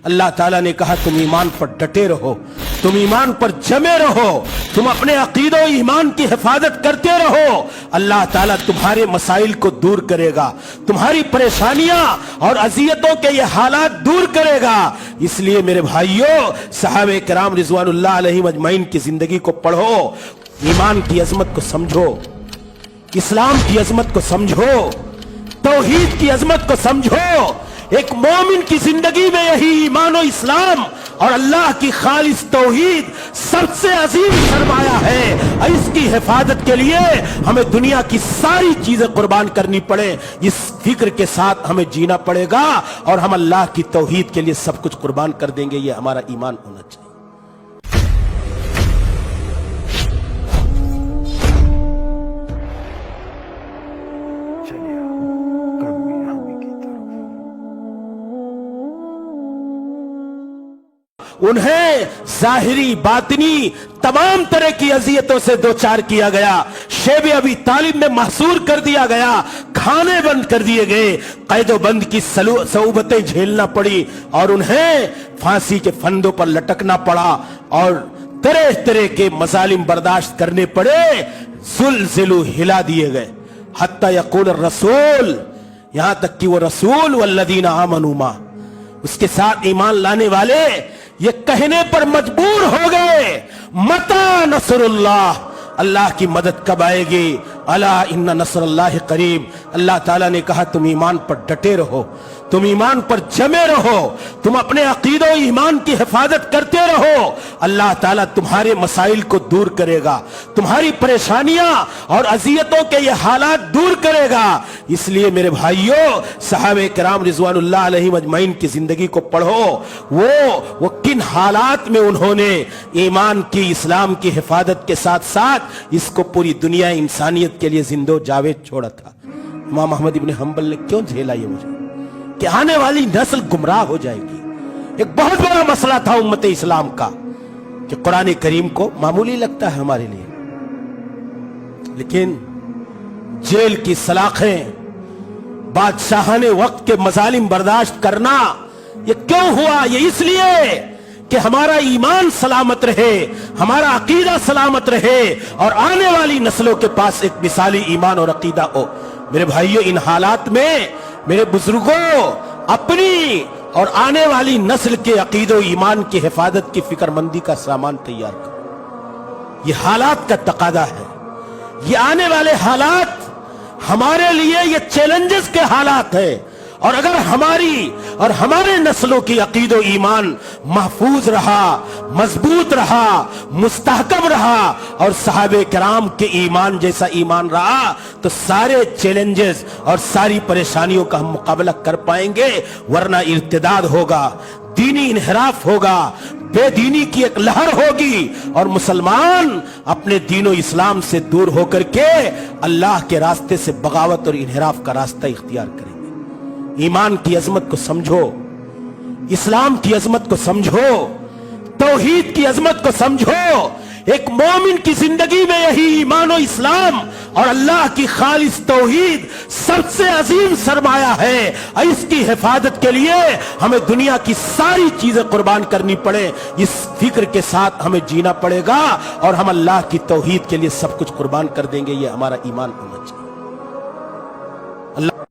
अल्लाह ताला ने कहा तुम ईमान पर डटे रहो, तुम ईमान पर जमे रहो, तुम अपने अकीदो ईमान की हिफाजत करते रहो। अल्लाह ताला तुम्हारे मसाइल को दूर करेगा, तुम्हारी परेशानियां और अजियतों के ये हालात दूर करेगा। इसलिए मेरे भाइयों, सहाबे किराम रिजवानुल्लाह अलैहिम अजमईन की जिंदगी को पढ़ो, ईमान की अजमत को समझो, इस्लाम की अजमत को समझो, तौहीद की अजमत को समझो। एक मोमिन की जिंदगी में यही ईमान और इस्लाम और अल्लाह की खालिस तौहीद सबसे अजीम सरमाया है। और इसकी हिफाजत के लिए हमें दुनिया की सारी चीजें कुर्बान करनी पड़े, इस फिक्र के साथ हमें जीना पड़ेगा और हम अल्लाह की तौहीद के लिए सब कुछ कुर्बान कर देंगे। ये हमारा ईमान होना चाहिए। उन्हें जाहिरी बातिनी तमाम तरह की अजियतों से दो चार किया गया, शेब अबी तालिब में महसूर कर दिया गया, खाने बंद कर दिए गए, कैदो बंद की सऊबतें झेलना पड़ी और उन्हें फांसी के फंदों पर लटकना पड़ा और तरह तरह के मजालिम बर्दाश्त करने पड़े, जुल्जिलु हिला दिए गए। हत्ता यकूल रसूल, यहां तक कि वो रसूल वल्लदीना आमनू मा, उसके साथ ईमान लाने वाले ये कहने पर मजबूर हो गए, मता नसरुल्लाह, अल्लाह की मदद कब आएगी, अला इन्ना नसरुल्लाह करीब। अल्लाह ताला ने कहा तुम ईमान पर डटे रहो, तुम ईमान पर जमे रहो, तुम अपने अकीदो ईमान की हिफाजत करते रहो। अल्लाह ताला तुम्हारे मसाइल को दूर करेगा, तुम्हारी परेशानियां और अजियतों के ये हालात दूर करेगा। इसलिए मेरे भाइयों, सहाबे किराम रिजवानुल्लाह अलैहिम अजमईन की जिंदगी को पढ़ो, वो किन हालात में उन्होंने ईमान की, इस्लाम की हिफाजत के साथ साथ इसको पूरी दुनिया इंसानियत के लिए जिंदो जावेद छोड़ा था। इमाम अहमद इब्न हंबल ने क्यों झेला ये मुझे कि आने वाली नस्ल गुमराह हो जाएगी। एक बहुत बड़ा मसला था उम्मत इस्लाम का कि कुरान करीम को मामूली लगता है हमारे लिए, लेकिन जेल की सलाखें, बादशाहाने वक्त के मजालिम बर्दाश्त करना, ये क्यों हुआ? ये इसलिए कि हमारा ईमान सलामत रहे, हमारा अकीदा सलामत रहे और आने वाली नस्लों के पास एक मिसाली ईमान और अकीदा हो। मेरे भाइयों, इन हालात में मेरे बुजुर्गों, अपनी और आने वाली नस्ल के अकीदो ईमान की हिफाजत की फिक्रमंदी का सामान तैयार करो। ये हालात का तकादा है, ये आने वाले हालात हमारे लिए ये चैलेंजेस के हालात है। और अगर हमारी और हमारे नस्लों की अकीदो ईमान महफूज रहा, मजबूत रहा, मुस्तहकम रहा और सहाबे किराम के ईमान जैसा ईमान रहा, तो सारे चैलेंजेस और सारी परेशानियों का हम मुकाबला कर पाएंगे। वरना इर्तिदाद होगा, दीनी इन्हिराफ होगा, बेदीनी की एक लहर होगी और मुसलमान अपने दीनो इस्लाम से दूर होकर के अल्लाह के रास्ते से बगावत और इन्हिराफ का रास्ता इख्तियार करेंगे। ईमान की अजमत को समझो, इस्लाम की अजमत को समझो, तौहीद की अजमत को समझो। एक मोमिन की जिंदगी में यही ईमान और इस्लाम और अल्लाह की खालिस तौहीद सबसे अजीम सरमाया है। और इसकी हिफाजत के लिए हमें दुनिया की सारी चीजें कुर्बान करनी पड़े, इस फिक्र के साथ हमें जीना पड़ेगा और हम अल्लाह की तौहीद के लिए सब कुछ कुर्बान कर देंगे। ये हमारा ईमान होना चाहिए।